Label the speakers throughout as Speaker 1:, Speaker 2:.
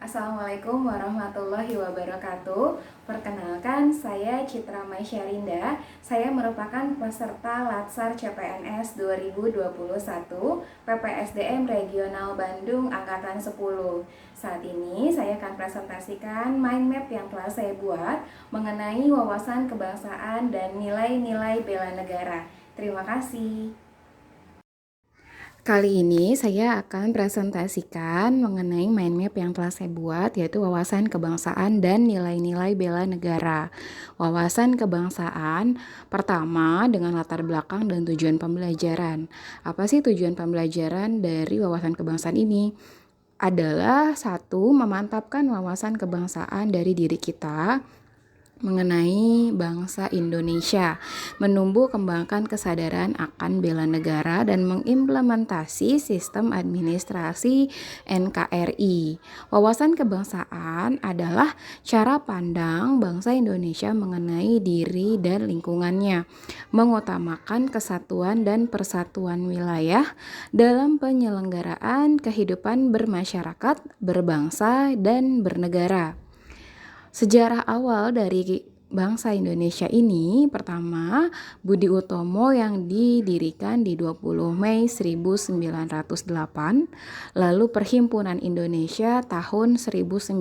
Speaker 1: Assalamualaikum warahmatullahi wabarakatuh. Perkenalkan, saya Citra Maisyarinda. Saya merupakan peserta Latsar CPNS 2021 PPSDM Regional Bandung Angkatan 10. Saat ini saya akan presentasikan mind map yang telah saya buat mengenai wawasan kebangsaan dan nilai-nilai bela negara. Terima kasih. Kali ini saya akan presentasikan mengenai mind map yang telah saya buat, yaitu wawasan kebangsaan dan nilai-nilai bela negara. Wawasan kebangsaan pertama dengan latar belakang dan tujuan pembelajaran. Apa sih tujuan pembelajaran dari wawasan kebangsaan ini? Adalah satu, memantapkan wawasan kebangsaan dari diri kita mengenai bangsa Indonesia, menumbuh kembangkan kesadaran akan bela negara dan mengimplementasi sistem administrasi NKRI. Wawasan kebangsaan adalah cara pandang bangsa Indonesia mengenai diri dan lingkungannya, mengutamakan kesatuan dan persatuan wilayah dalam penyelenggaraan kehidupan bermasyarakat, berbangsa, dan bernegara. Sejarah awal dari bangsa Indonesia ini, pertama, Budi Utomo yang didirikan di 20 Mei 1908, lalu Perhimpunan Indonesia tahun 1908,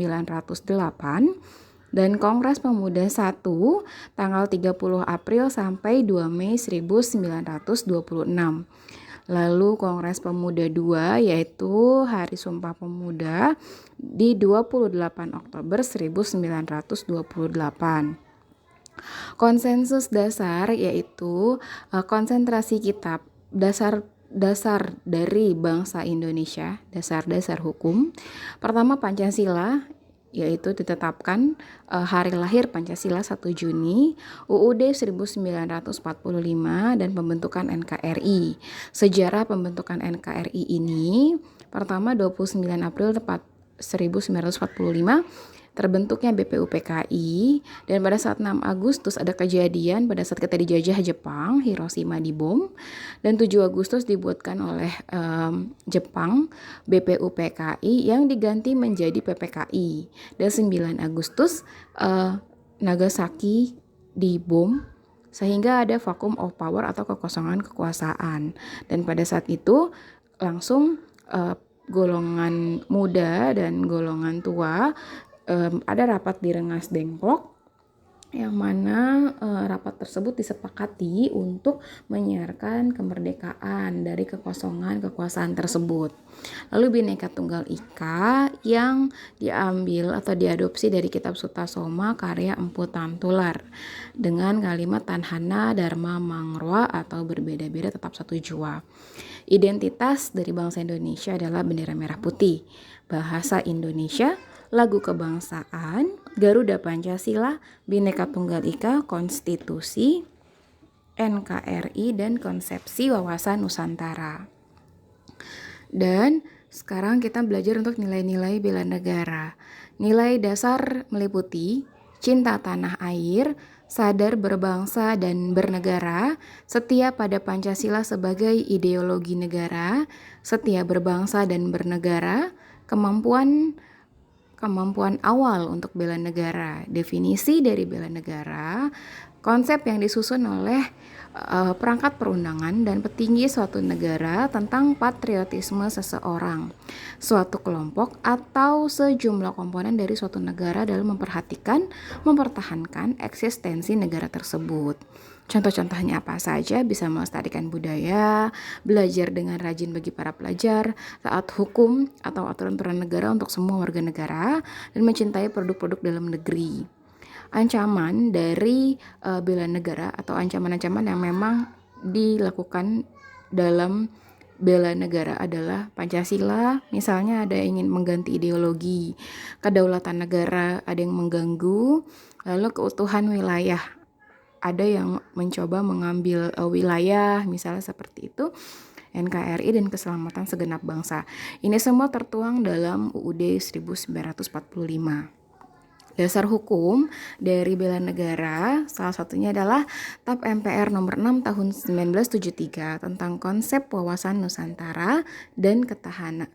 Speaker 1: dan Kongres Pemuda 1 tanggal 30 April sampai 2 Mei 1926. Lalu Kongres Pemuda 2 yaitu Hari Sumpah Pemuda di 28 Oktober 1928. Konsensus dasar yaitu konsentrasi kitab dasar dari bangsa Indonesia, dasar-dasar hukum. Pertama, Pancasila, yaitu ditetapkan hari lahir Pancasila 1 Juni, UUD 1945 dan pembentukan NKRI. Sejarah pembentukan NKRI ini pertama 29 April 1945 terbentuknya BPUPKI, dan pada saat 6 Agustus ada kejadian pada saat kita dijajah Jepang, Hiroshima dibom, dan 7 Agustus dibuatkan oleh Jepang BPUPKI yang diganti menjadi PPKI, dan 9 Agustus Nagasaki dibom sehingga ada vacuum of power atau kekosongan kekuasaan, dan pada saat itu langsung golongan muda dan golongan tua ada rapat di Rengas Dengklok, yang mana rapat tersebut disepakati untuk menyiarkan kemerdekaan dari kekosongan kekuasaan tersebut. Lalu Bhinneka Tunggal Ika yang diambil atau diadopsi dari kitab Sutasoma karya Empu Tantular dengan kalimat Tanhana Dharma Mangrwa atau berbeda-beda tetap satu jua. Identitas dari bangsa Indonesia adalah bendera merah putih, bahasa Indonesia, lagu kebangsaan, Garuda Pancasila, Bhinneka Tunggal Ika, Konstitusi, NKRI, dan konsepsi wawasan Nusantara. Dan sekarang kita belajar untuk nilai-nilai bela negara. Nilai dasar meliputi cinta tanah air, sadar berbangsa dan bernegara, setia pada Pancasila sebagai ideologi negara, setia berbangsa dan bernegara, kemampuan awal untuk bela negara. Definisi dari bela negara, konsep yang disusun oleh perangkat perundangan dan petinggi suatu negara tentang patriotisme seseorang, suatu kelompok atau sejumlah komponen dari suatu negara dalam mempertahankan eksistensi negara tersebut. Contoh-contohnya apa saja? Bisa melestarikan budaya, belajar dengan rajin bagi para pelajar, taat hukum atau aturan-aturan negara untuk semua warga negara, dan mencintai produk-produk dalam negeri. Ancaman dari bela negara atau ancaman-ancaman yang memang dilakukan dalam bela negara adalah Pancasila, misalnya ada yang ingin mengganti ideologi, kedaulatan negara ada yang mengganggu, lalu keutuhan wilayah, ada yang mencoba mengambil wilayah, misalnya seperti itu, NKRI dan keselamatan segenap bangsa. Ini semua tertuang dalam UUD 1945. Dasar hukum dari bela negara salah satunya adalah TAP MPR nomor 6 tahun 1973 tentang konsep wawasan Nusantara dan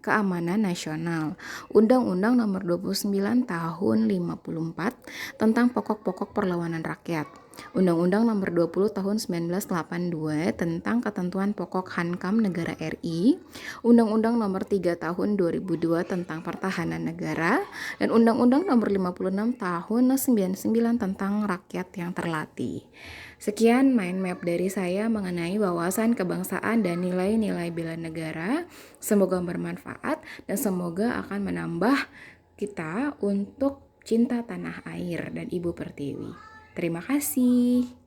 Speaker 1: keamanan nasional. Undang-Undang nomor 29 tahun 54 tentang pokok-pokok perlawanan rakyat. Undang-Undang nomor 20 tahun 1982 tentang ketentuan pokok Hankam Negara RI, Undang-Undang nomor 3 tahun 2002 tentang pertahanan negara, dan Undang-Undang nomor 56 tahun 99 tentang rakyat yang terlatih. Sekian mind map dari saya mengenai wawasan kebangsaan dan nilai-nilai bela negara. Semoga bermanfaat dan semoga akan menambah kita untuk cinta tanah air dan Ibu Pertiwi. Terima kasih.